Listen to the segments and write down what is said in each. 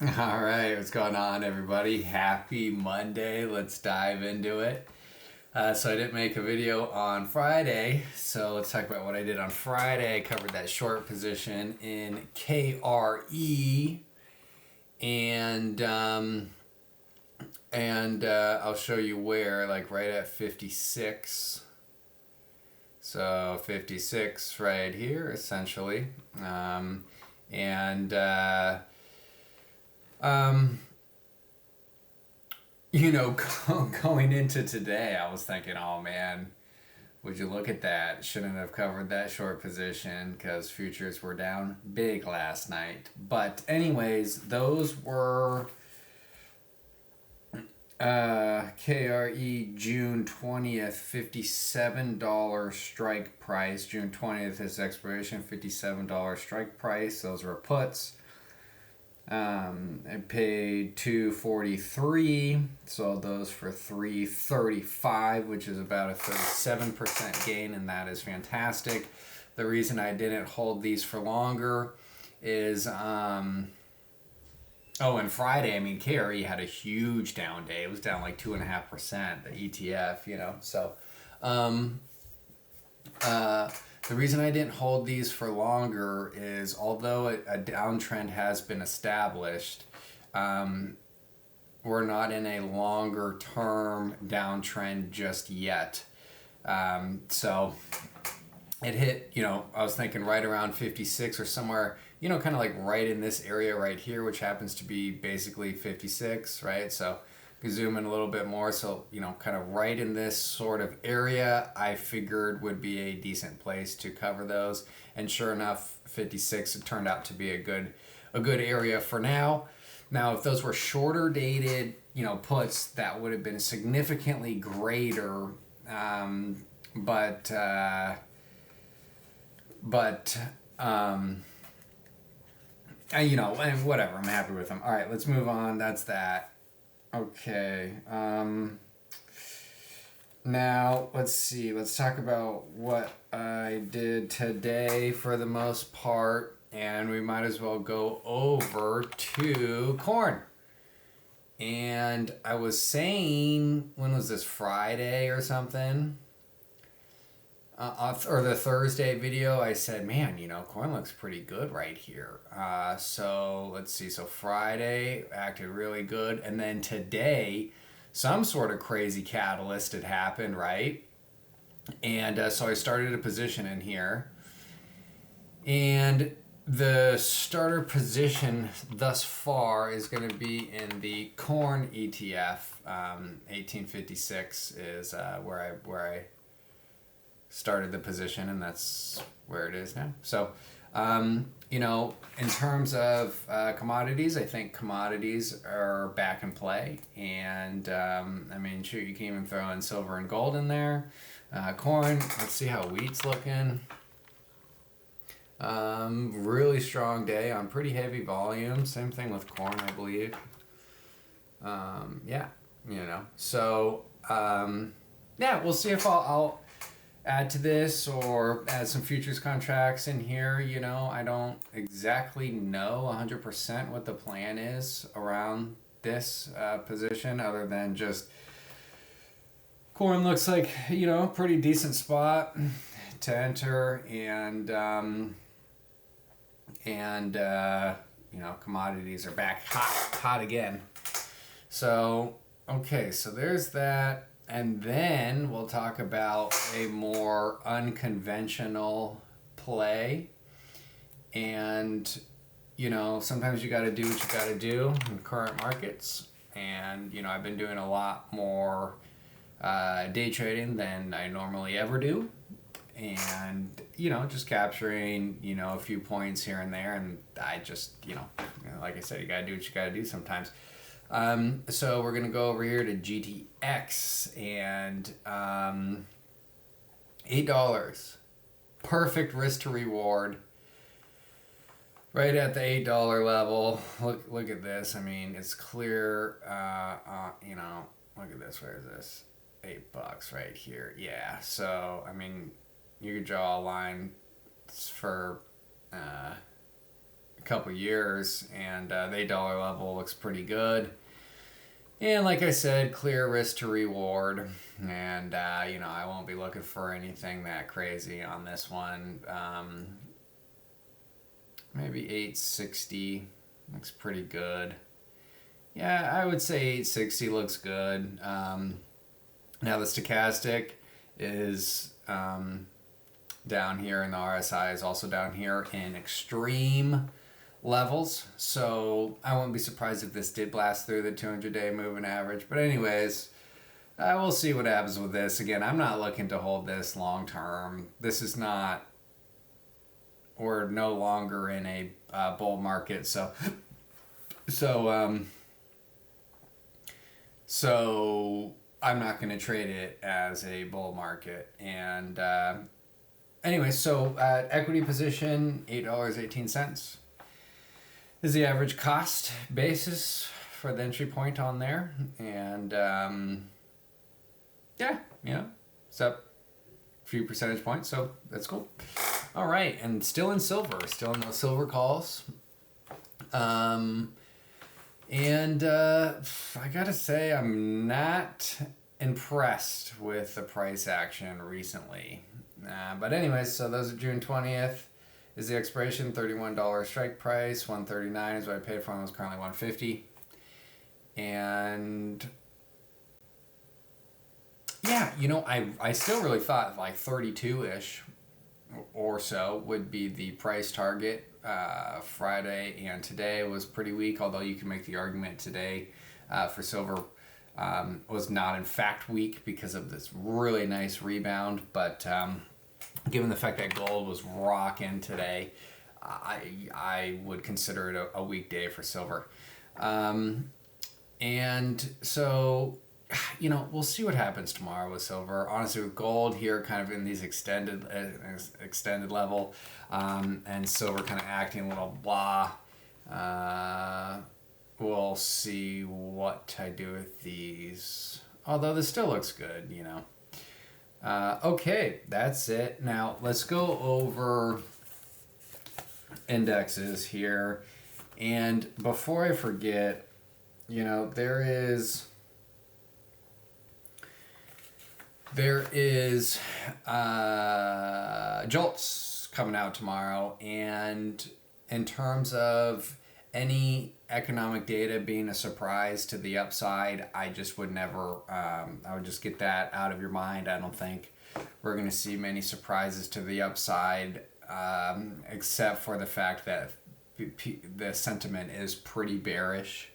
All right, what's going on, everybody? Happy Monday. Let's dive into it. So I didn't make a video on Friday, so let's talk about what I did on Friday. I covered that short position in KRE, and I'll show you where, like right at 56. So 56 right here, essentially, and. Um, going into today, I was thinking, oh man, would you look at that? Shouldn't have covered that short position because futures were down big last night. But, anyways, those were KRE June 20th, $57 strike price. June 20th is expiration, $57 strike price. Those were puts. I paid $243, sold those for $335, which is about a 37% gain, and that is fantastic. The reason I didn't hold these for longer is, and Friday, KRE had a huge down day. It was down like 2.5%, the ETF, so, the reason I didn't hold these for longer is although a downtrend has been established, we're not in a longer term downtrend just yet. So it hit, I was thinking right around 56 or somewhere, kind of like right in this area right here, which happens to be basically 56, right? So zoom in a little bit more, so kind of right in this sort of area I figured would be a decent place to cover those, and sure enough 56 it turned out to be a good area for now. If those were shorter dated puts, that would have been significantly greater, but and whatever, I'm happy with them. All right, let's move on. That's that. Okay. Now, let's see. Let's talk about what I did today for the most part. And we might as well go over to corn. And I was saying, when was this, Friday or something? Or the Thursday video, I said, man, corn looks pretty good right here. So let's see. So Friday acted really good. And then today, some sort of crazy catalyst had happened, right? And so I started a position in here. And the starter position thus far is going to be in the corn ETF. 1856 is where I started the position, and that's where it is now. So, in terms of commodities, I think commodities are back in play. And, shoot, you can even throw in silver and gold in there. Corn, let's see how wheat's looking. Really strong day on pretty heavy volume. Same thing with corn, I believe. So, we'll see if I'll add to this or add some futures contracts in here. I don't exactly know 100% what the plan is around this position, other than just corn looks like pretty decent spot to enter, and commodities are back hot again. So okay, so there's that. And then we'll talk about a more unconventional play. And, sometimes you got to do what you got to do in current markets. And, I've been doing a lot more day trading than I normally ever do. And, just capturing, a few points here and there. And I just, like I said, you got to do what you got to do sometimes. So we're going to go over here to GTX, and $8. Perfect risk to reward. Right at the $8 level. Look at this. It's clear. Look at this. Where is this? $8 right here. Yeah. So, you could draw a line for couple years, and the $8 level looks pretty good. And like I said, clear risk to reward, and I won't be looking for anything that crazy on this one. Maybe 860 looks pretty good. Yeah, I would say 860 looks good. Now the stochastic is down here, and the RSI is also down here in extreme levels. So I wouldn't be surprised if this did blast through the 200-day moving average. But anyways, we'll see what happens with this. Again, I'm not looking to hold this long term. This is not, we're no longer in a bull market. So I'm not going to trade it as a bull market. And anyway, so equity position, $8.18 is the average cost basis for the entry point on there. And it's up a few percentage points, so that's cool. All right, and still in silver, still in those silver calls. I gotta say, I'm not impressed with the price action recently. But anyways, so those are June 20th is the expiration, $31 strike price, $139 is what I paid for it. It was currently $150. And yeah, I still really thought like 32-ish or so would be the price target. Friday and today was pretty weak, although you can make the argument today for silver was not in fact weak because of this really nice rebound. But given the fact that gold was rocking today, I would consider it a weak day for silver. And so, we'll see what happens tomorrow with silver. Honestly, with gold here kind of in these extended level, and silver kind of acting a little blah. We'll see what I do with these. Although this still looks good, Okay, that's it. Now let's go over indexes here. And before I forget, there is JOLTS coming out tomorrow, and in terms of any economic data being a surprise to the upside, I just would never, I would just get that out of your mind. I don't think we're going to see many surprises to the upside, except for the fact that the sentiment is pretty bearish.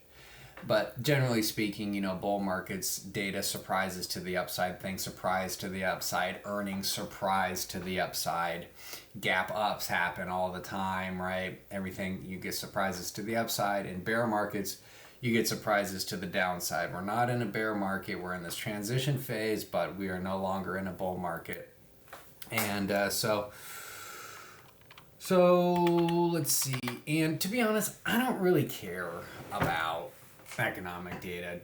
But generally speaking, bull markets, data surprises to the upside, things surprise to the upside, earnings surprise to the upside, gap ups happen all the time, right? Everything, you get surprises to the upside. In bear markets, you get surprises to the downside. We're not in a bear market, we're in this transition phase, but we are no longer in a bull market. And so let's see. And to be honest, I don't really care about economic data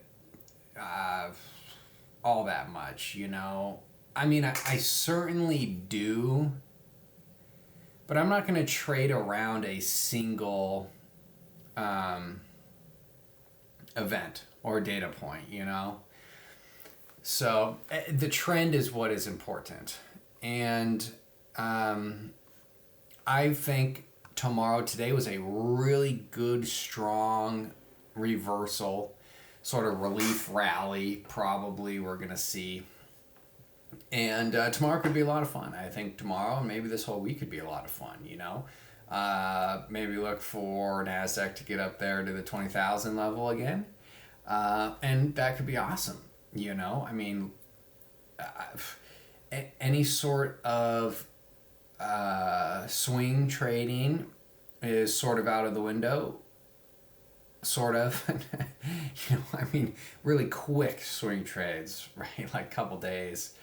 all that much, I mean, I certainly do, but I'm not going to trade around a single event or data point, So the trend is what is important. And I think today was a really good, strong reversal, sort of relief rally probably we're going to see. And tomorrow could be a lot of fun. I think tomorrow and maybe this whole week could be a lot of fun, Maybe look for NASDAQ to get up there to the 20,000 level again. And that could be awesome, I mean, any sort of swing trading is sort of out of the window. Sort of, I mean, really quick swing trades, right? Like a couple days.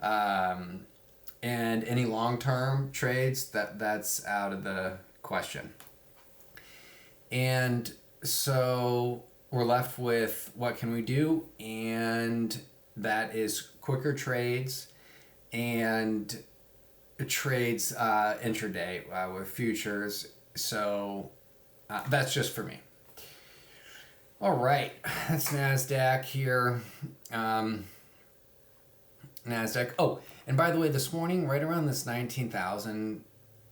And any long-term trades, that's out of the question. And so we're left with what can we do? And that is quicker trades and trades intraday with futures. So That's just for me. All right, that's NASDAQ here. NASDAQ. Oh, and by the way, this morning, right around this 19,000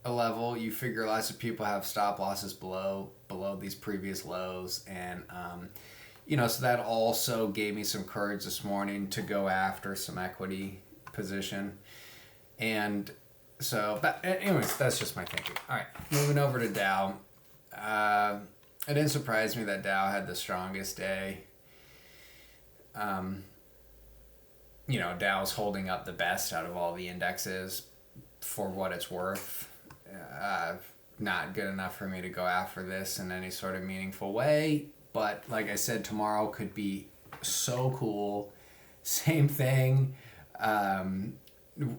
level, you figure lots of people have stop losses below these previous lows, and so that also gave me some courage this morning to go after some equity position. And so, anyways, that's just my thinking. All right, moving over to Dow. It didn't surprise me that Dow had the strongest day. Dow's holding up the best out of all the indexes for what it's worth. Not good enough for me to go after this in any sort of meaningful way. But like I said, tomorrow could be so cool. Same thing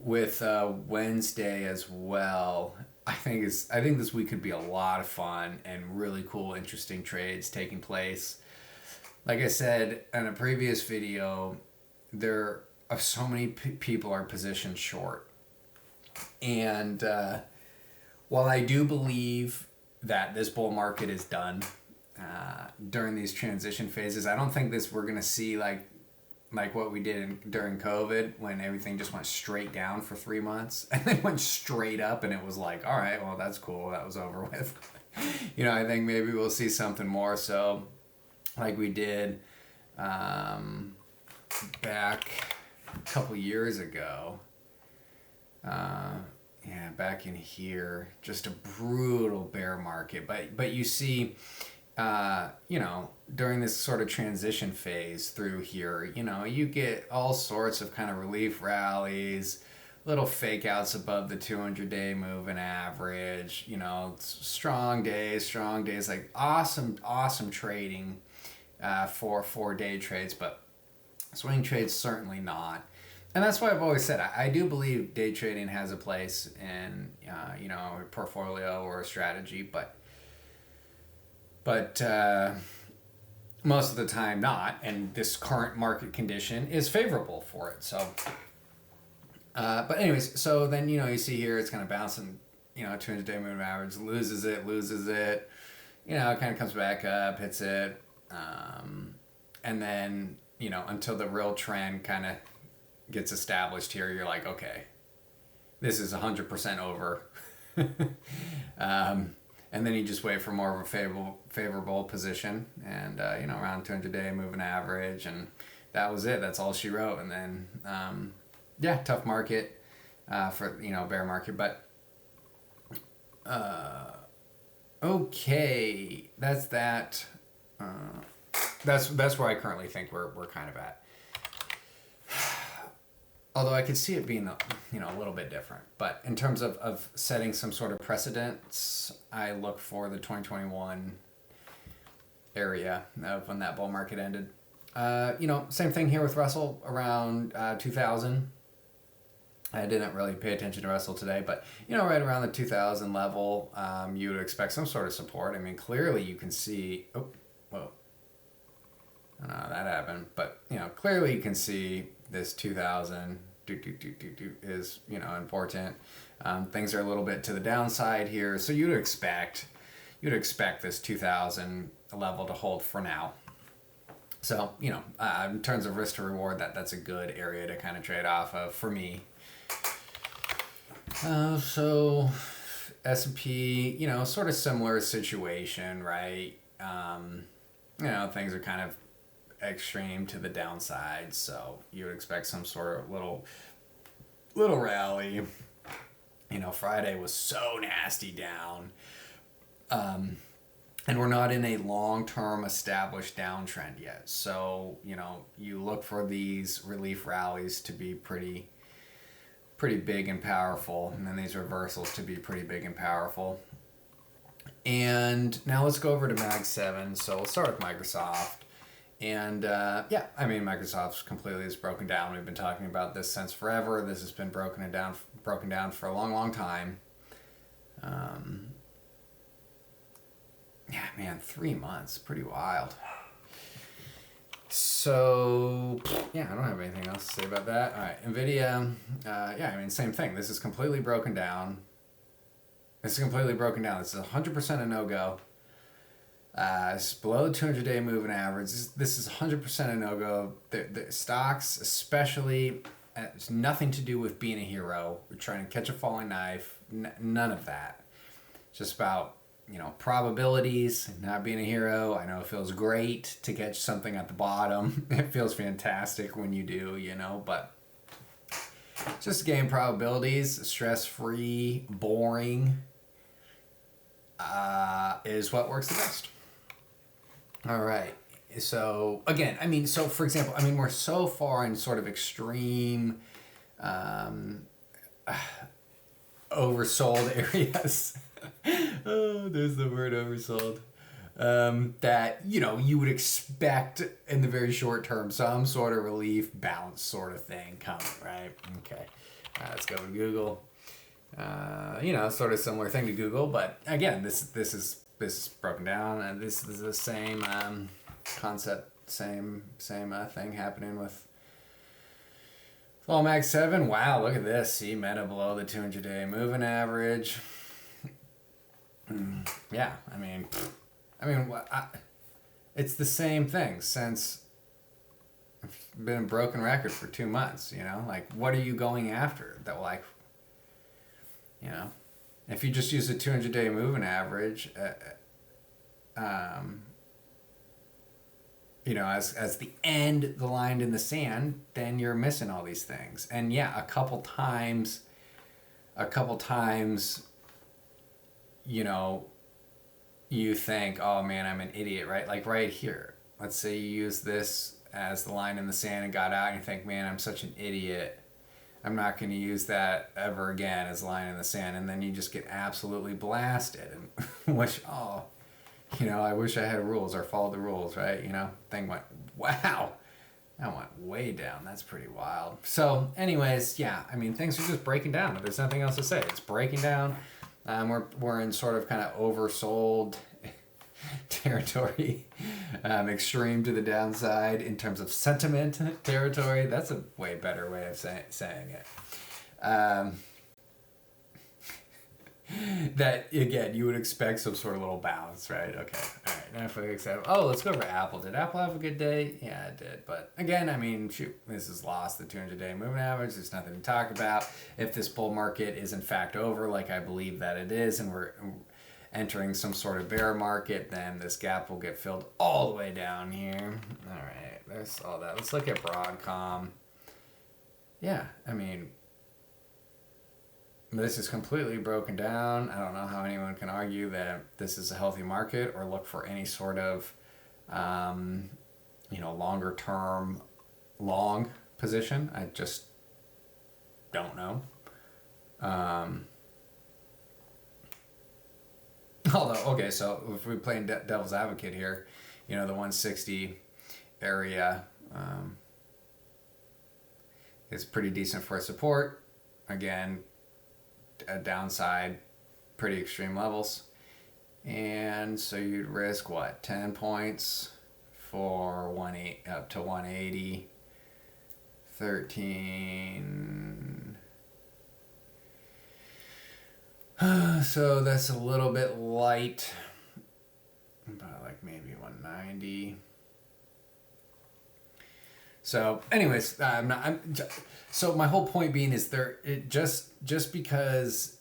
with Wednesday as well. I think this week could be a lot of fun and really cool, interesting trades taking place. Like I said in a previous video, there are so many people are positioned short. And while I do believe that this bull market is done during these transition phases, I don't think we're going to see like what we did during COVID when everything just went straight down for 3 months and then went straight up, and it was like, all right, well, that's cool. That was over with. I think maybe we'll see something more so like we did back a couple years ago. Back in here, just a brutal bear market. But you see, during this sort of transition phase through here, you get all sorts of kind of relief rallies, little fake outs above the 200-day moving average, strong days, like awesome trading for day trades, but swing trades certainly not. And that's why I've always said I do believe day trading has a place in a portfolio or a strategy, but most of the time not. And this current market condition is favorable for it. So, but anyways, so then you see here it's kind of bouncing, 200-day moving average, loses it, it kind of comes back up, hits it, and then until the real trend kind of gets established here, you're like, okay, this is 100% over. And then you just wait for more of a favorable position, and around 200-day moving average, and that was it. That's all she wrote. And then tough market for bear market, but okay, that's that. That's where I currently think we're kind of at. Although I could see it being a little bit different. But in terms of setting some sort of precedents, I look for the 2021 area of when that bull market ended. Same thing here with Russell around 2000. I didn't really pay attention to Russell today, but right around the 2000 level, you would expect some sort of support. I mean, clearly you can see. Oh, whoa. I don't know how that happened, but clearly you can see this 2000 is important. Things are a little bit to the downside here, so you'd expect this 2000 level to hold for now. So in terms of risk to reward, that's a good area to kind of trade off of for me. So S&P, sort of similar situation, right? Things are kind of extreme to the downside, so you would expect some sort of little rally. Friday was so nasty down, and we're not in a long-term established downtrend yet, so you look for these relief rallies to be pretty big and powerful, and then these reversals to be pretty big and powerful. And now let's go over to Mag 7. So we'll start with Microsoft. And Microsoft's completely is broken down. We've been talking about this since forever. This has been broken down for a long time. 3 months, pretty wild. So I don't have anything else to say about that. All right, Nvidia. Same thing. This is completely broken down. This is 100% a no-go. It's below the 200-day moving average. This is 100% a no-go. The stocks, especially, it's nothing to do with being a hero. We're trying to catch a falling knife. None of that. Just about, probabilities, not being a hero. I know it feels great to catch something at the bottom. It feels fantastic when you do, but just game probabilities, stress-free, boring, is what works the best. All right. So again, so for example, we're so far in sort of extreme, oversold areas. Oh, there's the word oversold. That, you would expect in the very short term some sort of relief bounce sort of thing coming, right? Okay. Let's go to Google. Sort of similar thing to Google, but again, this is broken down, and this is the same concept, same thing happening with Fall Mag 7. Wow, look at this. See, meta below the 200-day moving average. Yeah, it's the same thing since I've been a broken record for 2 months. Like, what are you going after that will if you just use the 200-day moving average, as the end, the line in the sand, then you're missing all these things. And yeah, a couple times, you think, oh man, I'm an idiot, right? Like right here, let's say you use this as the line in the sand and got out, and you think, man, I'm such an idiot. I'm not going to use that ever again as a line in the sand. And then you just get absolutely blasted and wish, I wish I had rules or followed the rules, right? Thing went, wow, that went way down. That's pretty wild. So anyways, yeah, things are just breaking down. There's nothing else to say. It's breaking down. We're in sort of kind of oversold territory, extreme to the downside in terms of sentiment territory. That's a way better way of saying it. That again, you would expect some sort of little bounce, right? Okay, all right. Netflix. Oh, let's go over Apple. Did Apple have a good day? Yeah, it did. But again, this has lost the 200-day moving average. There's nothing to talk about. If this bull market is in fact over, like I believe that it is, and we're entering some sort of bear market, then this gap will get filled all the way down here. All right, there's all that. Let's look at Broadcom. Yeah, this is completely broken down. I don't know how anyone can argue that this is a healthy market or look for any sort of, longer term long position. I just don't know. Although, okay, so if we play devil's advocate here, the 160 area is pretty decent for support. Again, a downside, pretty extreme levels. And so you'd risk, 10 points for 18 up to 180, 13. So that's a little bit light, about like maybe 190. So anyways, so my whole point being is just because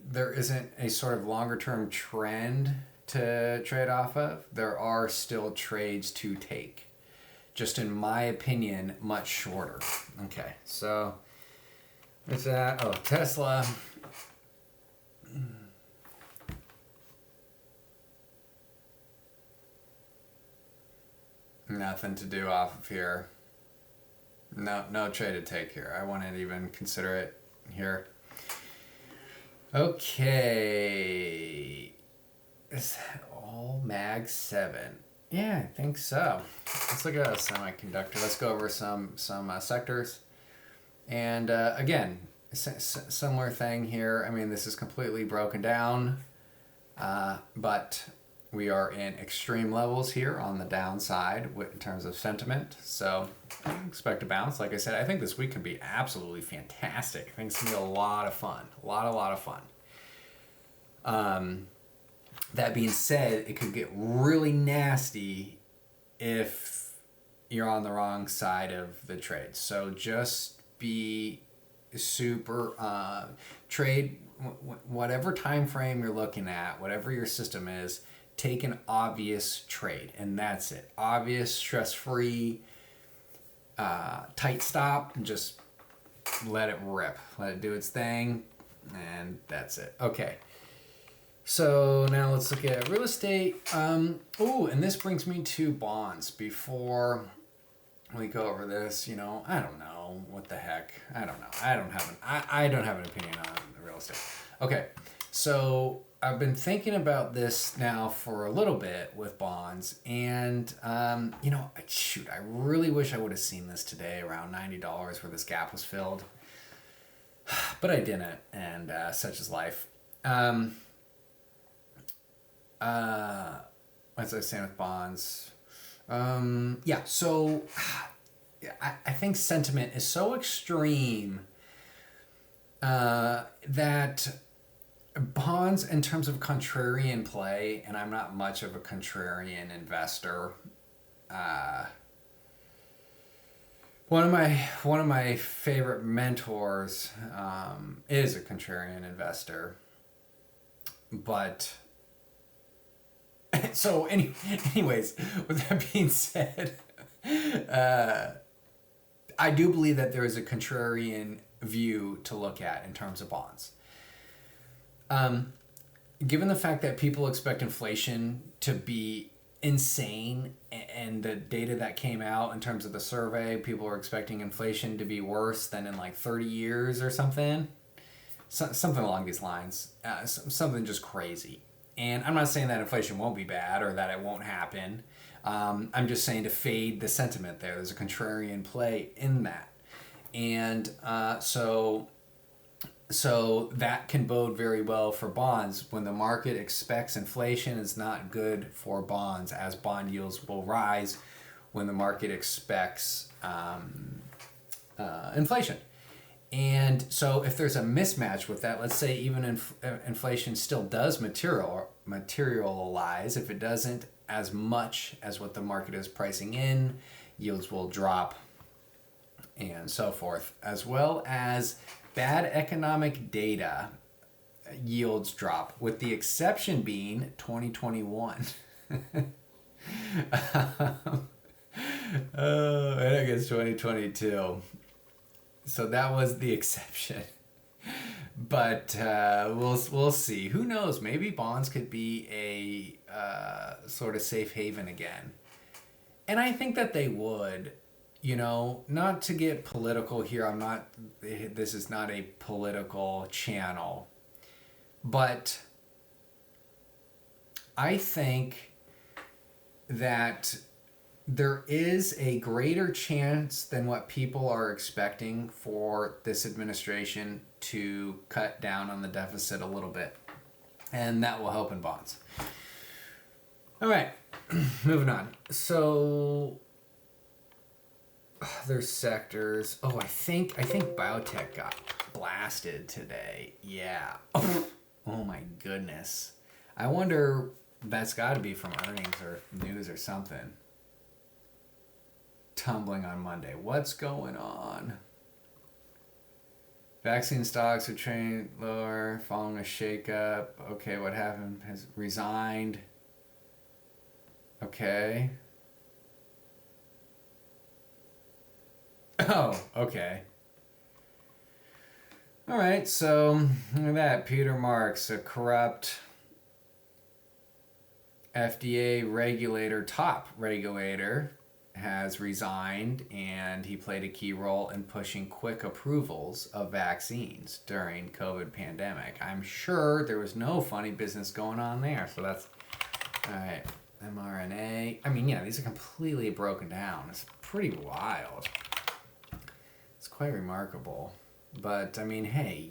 there isn't a sort of longer term trend to trade off of, there are still trades to take. Just in my opinion, much shorter. Okay, so what's that? Oh, Tesla. Nothing to do off of here. No trade to take here. I wouldn't even consider it here. Okay. Is that all Mag 7? Yeah, I think so. Let's look at a semiconductor. Let's go over some sectors. And again, similar thing here. This is completely broken down, but we are in extreme levels here on the downside in terms of sentiment. So I expect a bounce. Like I said, I think this week can be absolutely fantastic. I think it's going to be a lot of fun. A lot of fun. That being said, it could get really nasty if you're on the wrong side of the trade. So just be super trade whatever time frame you're looking at, whatever your system is. Take an obvious trade, and that's it. Obvious, stress-free, tight stop, and just let it rip. Let it do its thing, and that's it. Okay. So now let's look at real estate. And this brings me to bonds. Before we go over this, I don't know what the heck. I don't know. I don't have an opinion on real estate. Okay, so I've been thinking about this now for a little bit with bonds, and shoot, I really wish I would have seen this today around $90 where this gap was filled, but I didn't, and such is life. As I was saying with bonds, so I think sentiment is so extreme that bonds, in terms of contrarian play, and I'm not much of a contrarian investor. One of my favorite mentors is a contrarian investor, but. So anyways, with that being said, I do believe that there is a contrarian view to look at in terms of bonds. Given the fact that people expect inflation to be insane, and the data that came out in terms of the survey, people are expecting inflation to be worse than in like 30 years or something. Something along these lines. Something just crazy. And I'm not saying that inflation won't be bad or that it won't happen. I'm just saying to fade the sentiment there. There's a contrarian play in that. And so that can bode very well for bonds. When the market expects inflation, it's not good for bonds, as bond yields will rise when the market expects inflation. And so if there's a mismatch with that, let's say even inflation still does materialize, if it doesn't as much as what the market is pricing in, yields will drop and so forth, as well as bad economic data, yields drop, with the exception being 2021. And I guess 2022. So that was the exception. But we'll see. Who knows? Maybe bonds could be a sort of safe haven again. And I think that they would. Not to get political here. This is not a political channel. But I think that there is a greater chance than what people are expecting for this administration to cut down on the deficit a little bit. And that will help in bonds. All right, moving on. So there's sectors. I think biotech got blasted today. Yeah. Oh my goodness. I wonder, that's got to be from earnings or news or something. Tumbling on Monday. What's going on? Vaccine stocks are trading lower following a shakeup. Okay, what happened? Has resigned. Okay. Oh, okay. All right, so look at that. Peter Marks, a corrupt FDA regulator, top regulator, has resigned, and he played a key role in pushing quick approvals of vaccines during COVID pandemic. I'm sure there was no funny business going on there. So that's all right. mRNA. I mean, yeah, these are completely broken down. It's pretty wild. It's quite remarkable. But I mean, hey,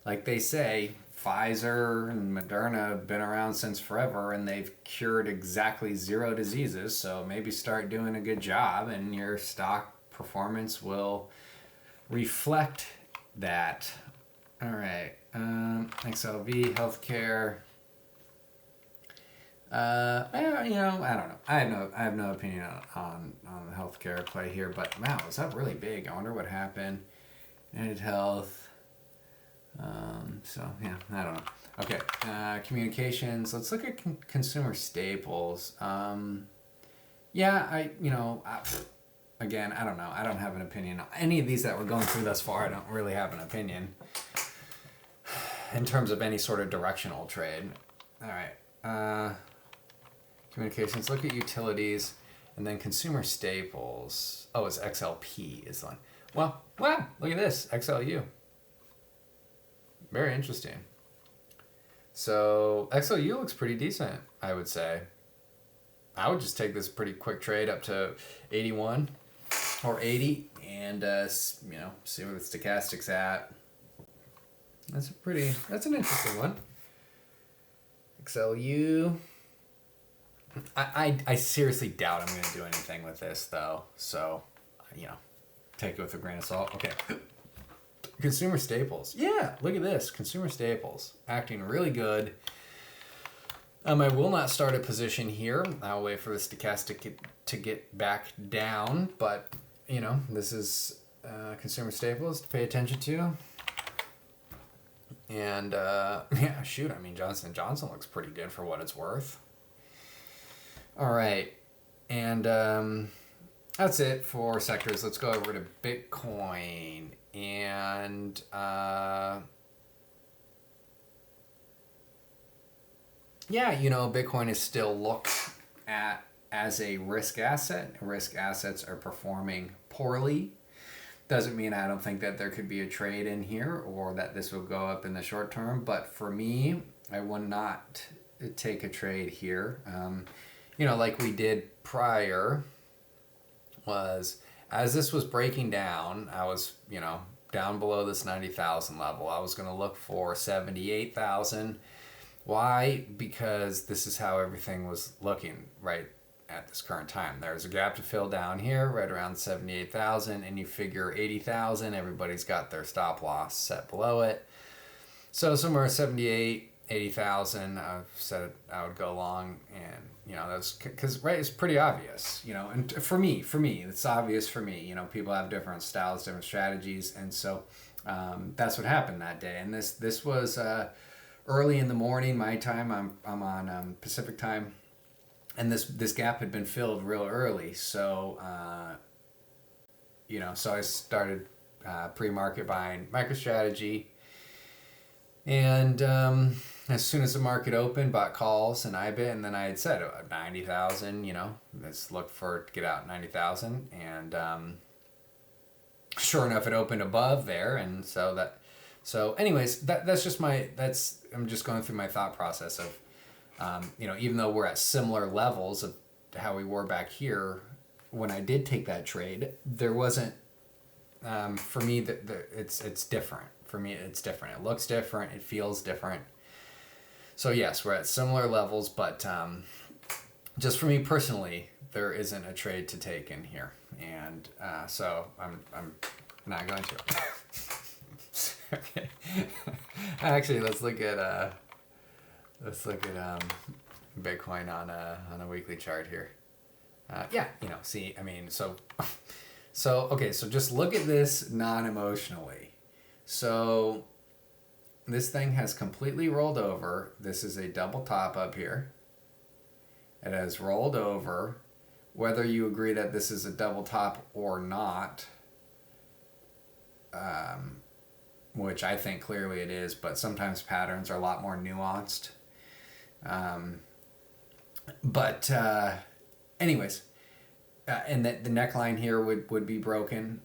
like they say, Pfizer and Moderna have been around since forever, and they've cured exactly 0 diseases. So maybe start doing a good job, and your stock performance will reflect that. All right. XLV, healthcare. I don't know. I have no opinion on the healthcare play here, but wow, is that really big? I wonder what happened. United Health. So yeah, I don't know. Okay, communications. Let's look at consumer staples. Again, I don't know. I don't have an opinion. Any of these that we're going through thus far, I don't really have an opinion in terms of any sort of directional trade. All right. Communications. Look at utilities, and then consumer staples. Oh, it's XLP is one. Well, wow! Look at this XLU. Very interesting. So XLU looks pretty decent, I would say. I would just take this pretty quick trade up to 81 or 80 and see where the stochastic's at. That's an interesting one. XLU. I seriously doubt I'm going to do anything with this though. So, take it with a grain of salt. Okay. Consumer staples. Yeah, look at this. Consumer staples. Acting really good. I will not start a position here. I'll wait for the stochastic to get back down. But, this is consumer staples to pay attention to. And, Johnson & Johnson looks pretty good for what it's worth. All right. And that's it for sectors. Let's go over to Bitcoin. And Bitcoin is still looked at as a risk asset. Risk assets are performing poorly. Doesn't mean I don't think that there could be a trade in here or that this will go up in the short term. But for me, I would not take a trade here. Like we did prior, was as this was breaking down, I was, down below this 90,000 level. I was going to look for 78,000. Why? Because this is how everything was looking right at this current time. There's a gap to fill down here, right around 78,000, and you figure 80,000, everybody's got their stop loss set below it. So somewhere 78, 80,000, I've said I would go long, and that's because it's pretty obvious, and for me it's obvious for me. People have different styles, different strategies, and so that's what happened that day. And this was early in the morning my time. I'm on Pacific time, and this gap had been filled real early. So so I started pre-market buying MicroStrategy, and as soon as the market opened, bought calls and IBIT, and then I had said 90,000, let's look to get out 90,000, and sure enough, it opened above there, and anyways, that's just I'm just going through my thought process of, even though we're at similar levels of how we were back here, when I did take that trade, there wasn't, for me, it's different. For me, it's different. It looks different. It feels different. So yes, we're at similar levels, but just for me personally, there isn't a trade to take in here, and so I'm not going to. Okay. Actually, let's look at Bitcoin on a weekly chart here. So just look at this non-emotionally. So this thing has completely rolled over. This is a double top up here. It has rolled over. Whether you agree that this is a double top or not, which I think clearly it is, but sometimes patterns are a lot more nuanced. Anyways, and that the neckline here would be broken.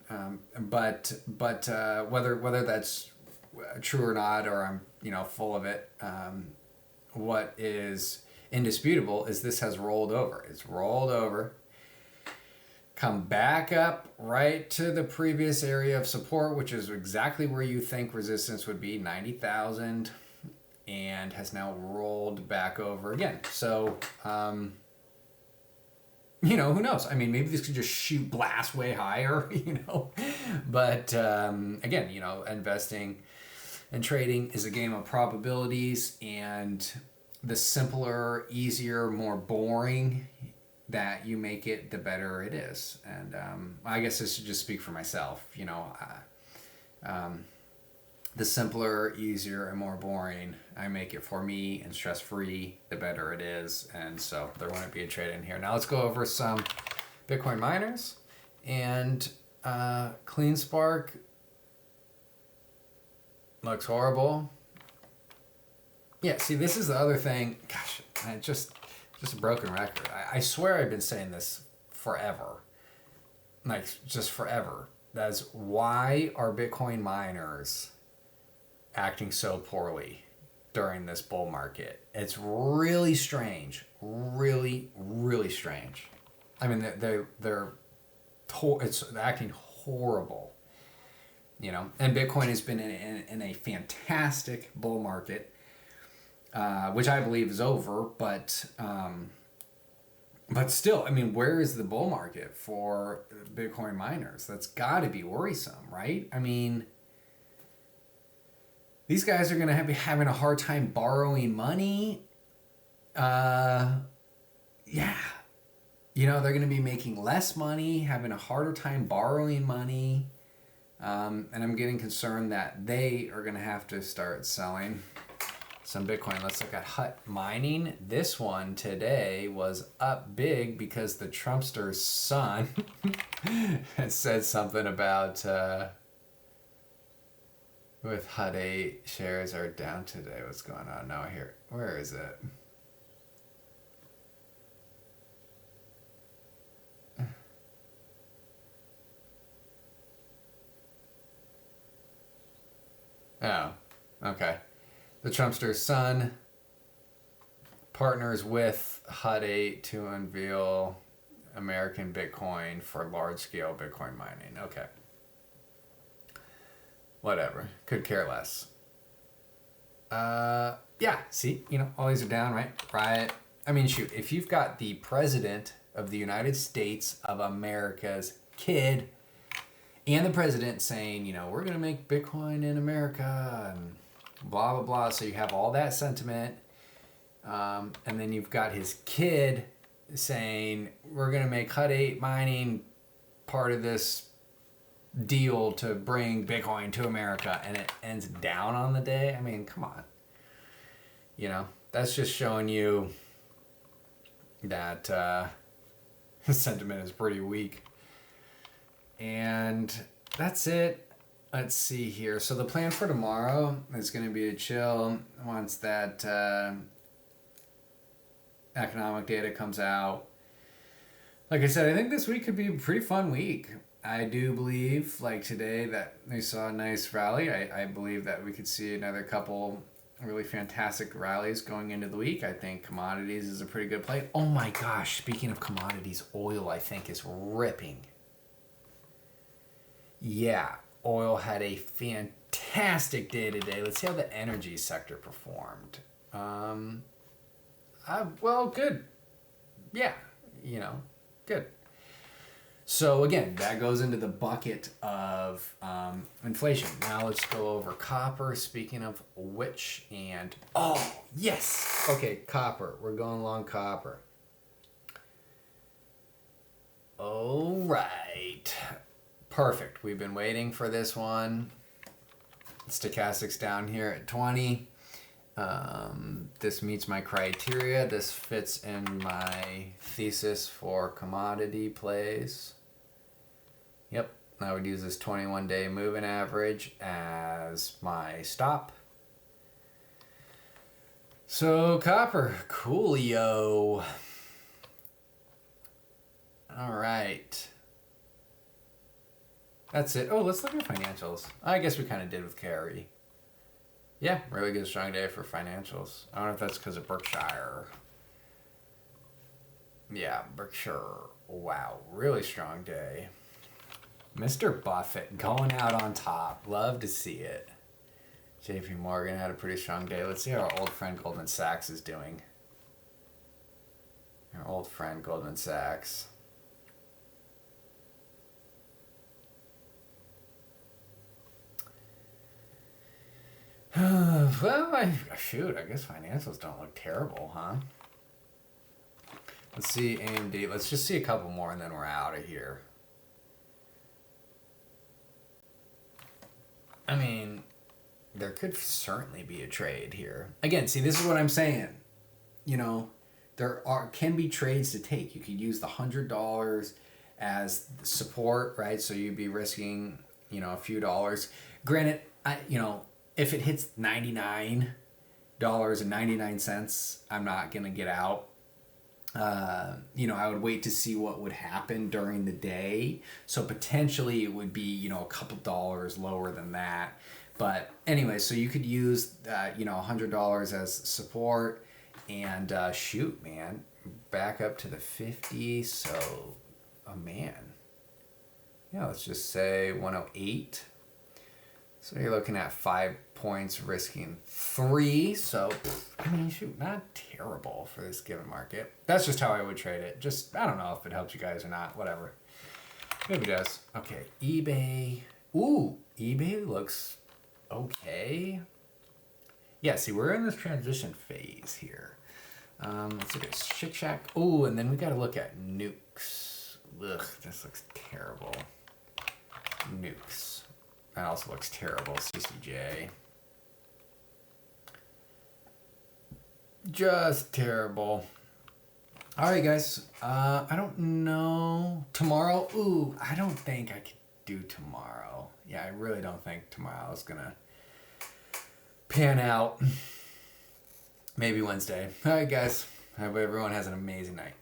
But whether that's true or not, or I'm full of it, what is indisputable is this has rolled over. It's rolled over, come back up right to the previous area of support, which is exactly where you think resistance would be, 90,000, and has now rolled back over again. So who knows? I mean, maybe this could just blast way higher, but again, investing and trading is a game of probabilities, and the simpler, easier, more boring that you make it, the better it is. And I guess this should just speak for myself. The simpler, easier, and more boring I make it for me and stress free, the better it is. And so there wouldn't be a trade in here. Now let's go over some Bitcoin miners. And Clean Spark looks horrible. Yeah, see, this is the other thing. Gosh, just a broken record. I swear I've been saying this forever. Like, just forever. That's why are Bitcoin miners acting so poorly during this bull market? It's really strange. Really, really strange. I mean, they're acting horrible. And Bitcoin has been in a fantastic bull market, which I believe is over, but still, I mean, where is the bull market for Bitcoin miners? That's got to be worrisome, right? I mean, these guys are going to be having a hard time borrowing money. Yeah. They're going to be making less money, having a harder time borrowing money. And I'm getting concerned that they are going to have to start selling some Bitcoin. Let's look at Hut Mining. This one today was up big because the Trumpster's son said something about with Hut 8 shares are down today. What's going on now here? Where is it? Oh, okay. The Trumpster's son partners with Hut 8 to unveil American Bitcoin for large-scale Bitcoin mining. Okay. Whatever. Could care less. Yeah, see, all these are down, right? Right. I mean, shoot, if you've got the president of the United States of America's kid and the president saying, we're going to make Bitcoin in America and blah, blah, blah. So you have all that sentiment. And then you've got his kid saying, we're going to make Hut 8 mining part of this deal to bring Bitcoin to America. And it ends down on the day. I mean, come on. That's just showing you that sentiment is pretty weak. And that's it. Let's see here. So the plan for tomorrow is going to be to chill once that economic data comes out. Like I said, I think this week could be a pretty fun week. I do believe, like today, that we saw a nice rally. I believe that we could see another couple really fantastic rallies going into the week. I think commodities is a pretty good play. Oh my gosh, speaking of commodities, oil I think is ripping. Yeah, oil had a fantastic day today. Let's see how the energy sector performed. Well, good. Yeah, good. So again, that goes into the bucket of inflation. Now let's go over copper. Speaking of which, and oh yes, okay, copper. We're going long copper. All right. Perfect. We've been waiting for this one. Stochastics down here at 20. This meets my criteria. This fits in my thesis for commodity plays. Yep. I would use this 21-day moving average as my stop. So copper, coolio. All right. That's it. Oh, let's look at financials. I guess we kind of did with Carrie. Yeah, really good strong day for financials. I don't know if that's because of Berkshire. Yeah, Berkshire. Wow, really strong day. Mr. Buffett going out on top. Love to see it. JP Morgan had a pretty strong day. Let's see how our old friend Goldman Sachs is doing. Our old friend Goldman Sachs. Well, shoot, I guess financials don't look terrible, huh? Let's see AMD. Let's just see a couple more and then we're out of here. I mean, there could certainly be a trade here. Again, see, this is what I'm saying. You know, can be trades to take. You could use the $100 as support, right? So you'd be risking, a few dollars. Granted, if it hits $99.99, I'm not gonna get out. I would wait to see what would happen during the day. So potentially it would be, a couple dollars lower than that. But anyway, so you could use, $100 as support and shoot, man, back up to the 50. So, oh man. Yeah, let's just say 108. So you're looking at 5 points, risking 3. So, shoot, not terrible for this given market. That's just how I would trade it. Just, I don't know if it helps you guys or not. Whatever. Maybe it does. Okay, eBay. Ooh, eBay looks okay. Yeah, see, we're in this transition phase here. Let's look at Shake Shack. Ooh, and then we got to look at nukes. Ugh, this looks terrible. Nukes. That also looks terrible. CCJ. Just terrible. All right, guys. I don't know. Tomorrow? Ooh, I don't think I could do tomorrow. Yeah, I really don't think tomorrow is going to pan out. Maybe Wednesday. All right, guys. I hope everyone has an amazing night.